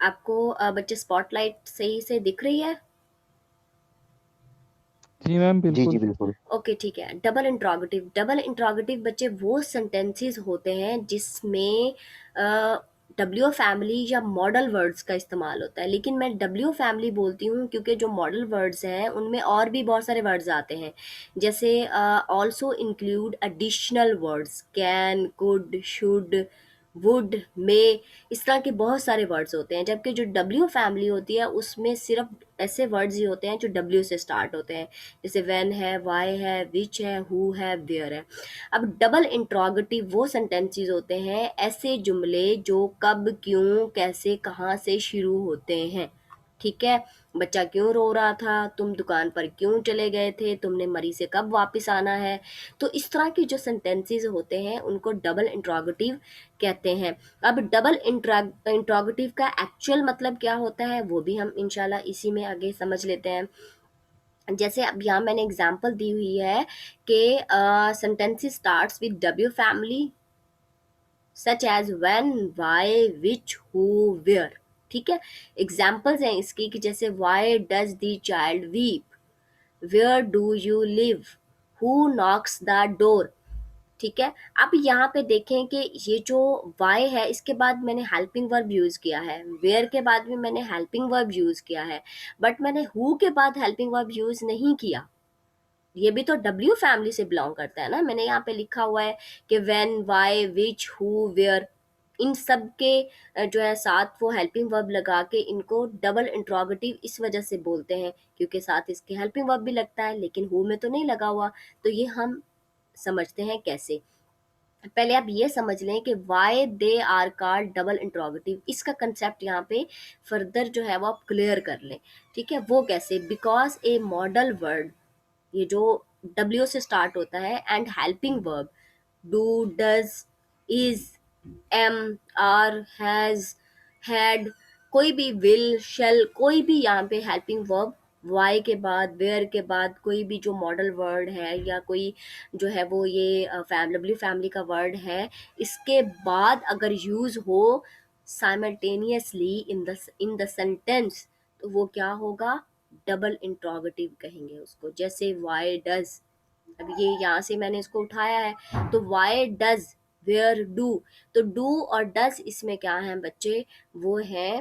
आपको बच्चे स्पॉटलाइट सही से दिख रही है? जी मैम, जी जी बिल्कुल। बिल्कुल। ओके ठीक है। डबल इंट्रोगेटिव बच्चे वो सेंटेंसेस होते हैं जिसमें डब्ल्यू फैमिली या मॉडल वर्ड्स का इस्तेमाल होता है, लेकिन मैं डब्ल्यू फैमिली बोलती हूँ क्योंकि जो मॉडल वर्ड्स हैं उनमें और भी बहुत सारे वर्ड्स आते हैं, जैसे also include additional words, can, could, should, would, may, इस तरह के बहुत सारे वर्ड्स होते हैं, जबकि जो डब्ल्यू फैमिली होती है उसमें सिर्फ ऐसे वर्ड्स ही होते हैं जो डब्ल्यू से स्टार्ट होते हैं, जैसे व्हेन है, वाई है, विच है, हु है, वेयर है। अब डबल इंट्रोगेटिव वो सेंटेंसेस होते हैं, ऐसे जुमले जो कब, क्यों, कैसे, कहाँ से शुरू होते हैं। ठीक है, बच्चा क्यों रो रहा था, तुम दुकान पर क्यों चले गए थे, तुमने मरी से कब वापस आना है। तो इस तरह के जो सेंटेंसेस होते हैं उनको डबल इंट्रोगेटिव कहते हैं। अब डबल इंट्रोगेटिव का एक्चुअल मतलब क्या होता है वो भी हम इंशाल्लाह इसी में आगे समझ लेते हैं। जैसे अब यहाँ मैंने एग्जांपल दी हुई है कि sentences starts with W family such as when, why, which, who, where. ठीक है, एग्जांपल्स हैं इसकी कि जैसे why does the child weep, where do you live, who knocks the door. ठीक है, अब यहाँ पे देखें कि ये जो वाई है इसके बाद मैंने हेल्पिंग वर्ब यूज किया है, वेयर के बाद भी मैंने हेल्पिंग वर्ब यूज किया है, बट मैंने हु के बाद हेल्पिंग वर्ब यूज नहीं किया। ये भी तो डब्ल्यू फैमिली से बिलोंग करता है ना। मैंने यहाँ पे लिखा हुआ है कि when, why, which, who, where, इन सब के जो है साथ वो हेल्पिंग वर्ब लगा के इनको डबल इंट्रोगेटिव इस वजह से बोलते हैं क्योंकि साथ इसके हेल्पिंग वर्ब भी लगता है, लेकिन हु में तो नहीं लगा हुआ। तो ये हम समझते हैं कैसे। पहले आप ये समझ लें कि why they are called double interrogative, इसका कंसेप्ट यहाँ पे फर्दर जो है वो आप क्लियर कर लें। ठीक है, वो कैसे, बिकॉज ए मॉडल वर्ड, ये जो डब्ल्यू से स्टार्ट होता है, and helping verb do, does, is, am, are, has, had, कोई भी, विल, शेल, कोई भी यहाँ पे हेल्पिंग वर्ब वाई के बाद, वेयर के बाद कोई भी जो मॉडल वर्ड है या कोई जो है वो ये डब्ल्यू फैमिली का वर्ड है, इसके बाद अगर यूज हो साइमल्टेनियसली इन द सेंटेंस, तो वो क्या होगा, डबल इंट्रोगेटिव कहेंगे उसको। जैसे वाई डज, अब ये यहाँ से मैंने इसको उठाया है, तो वाई डज, वेयर डू, तो डू और डज इसमें क्या है बच्चे, वो है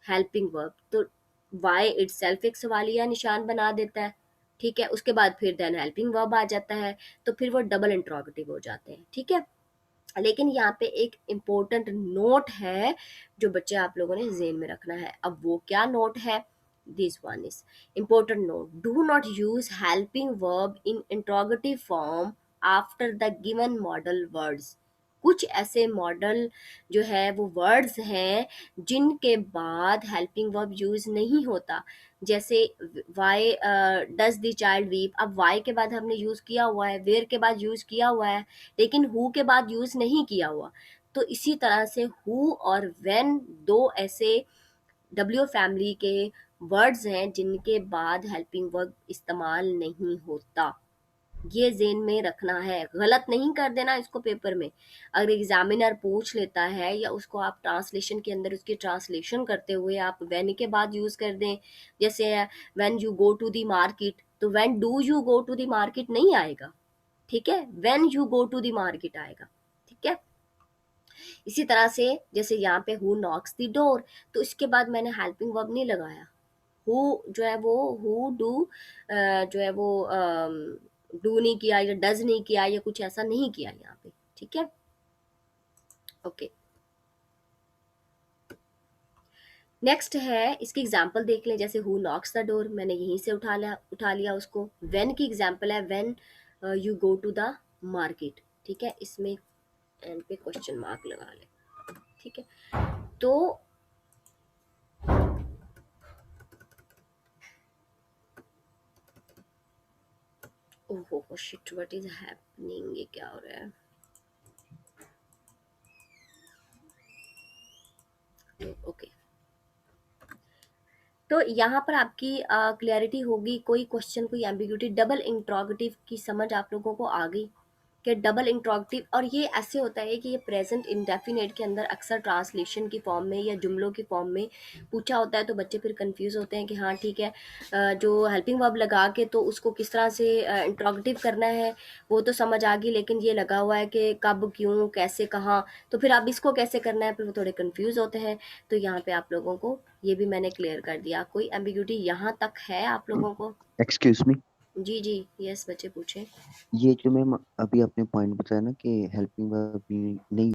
हेल्पिंग वर्ब। तो वाई इटसेल्फ एक सवालिया निशान बना देता है। ठीक है, उसके बाद फिर देन हेल्पिंग वर्ब आ जाता है, तो फिर वो डबल इंट्रोगेटिव हो जाते हैं। ठीक है, लेकिन यहाँ पे एक इम्पोर्टेंट नोट है जो बच्चे आप लोगों ने जेन में रखना है। अब वो क्या नोट है, this one is important note, do not use helping verb in interrogative form after the given model words. कुछ ऐसे मॉडल जो है वो वर्ड्स हैं जिनके बाद हेल्पिंग वर्ब यूज नहीं होता, जैसे why does the child weep, अब वाई के बाद हमने यूज किया हुआ है, वेयर के बाद यूज किया हुआ है, लेकिन हु के बाद यूज नहीं किया हुआ। तो इसी तरह से हु और व्हेन दो ऐसे डब्ल्यू फैमिली के वर्ड्स हैं जिनके बाद हेल्पिंग वर्ब इस्तेमाल नहीं होता। ये जेन में रखना है, गलत नहीं कर देना इसको पेपर में। अगर एग्जामिनर पूछ लेता है या उसको आप ट्रांसलेशन के अंदर उसकी ट्रांसलेशन करते हुए आप व्हेन के बाद यूज कर दें, जैसे when you go to the market, तो when do you go to the market नहीं आएगा। ठीक है, when you go to the market आएगा। ठीक है, इसी तरह से जैसे यहाँ पे हु नॉक्स द डोर, तो इसके बाद मैंने हेल्पिंग वर्ब नहीं लगाया। हु जो है वो हु डू जो है वो डू नहीं किया या डज नहीं किया या कुछ ऐसा नहीं किया यहाँ पे। ठीक है, ओके। नेक्स्ट है, इसकी एग्जाम्पल देख लें, जैसे हु नॉक्स द डोर मैंने यहीं से उठा लिया उसको। व्हेन की एग्जाम्पल है when you go to the market. ठीक है, इसमें एंड पे क्वेश्चन मार्क लगा ले। ठीक है, तो ओहो शिट, व्हाट इज हैपनिंग, ये क्या हो रहा है। ओके, तो यहाँ पर आपकी क्लैरिटी होगी, कोई क्वेश्चन, कोई एम्बिग्यूटी, डबल इंट्रोगेटिव की समझ आप लोगों को आ गई कि डबल इंट्रोगेटिव, और ये ऐसे होता है कि ये प्रेजेंट इंडेफिनिट के अंदर अक्सर ट्रांसलेशन की फॉर्म में या जुमलों की फॉर्म में पूछा होता है, तो बच्चे फिर कंफ्यूज होते हैं कि हाँ ठीक है, जो हेल्पिंग वर्ब लगा के तो उसको किस तरह से इंट्रोगेटिव करना है वो तो समझ आ गई, लेकिन ये लगा हुआ है कि कब, क्यों, कैसे, कहाँ, तो फिर अब इसको कैसे करना है, फिर वो थोड़े कंफ्यूज होते हैं। तो यहाँ पे आप लोगों को ये भी मैंने क्लियर कर दिया। कोई एम्बिग्यूटी यहाँ तक है आप लोगों को? एक्सक्यूज़ मी, जी जी, यस बच्चे पूछें। ये जो मैम अभी आपने पॉइंट बताया ना कि हेल्पिंग वर्ब नहीं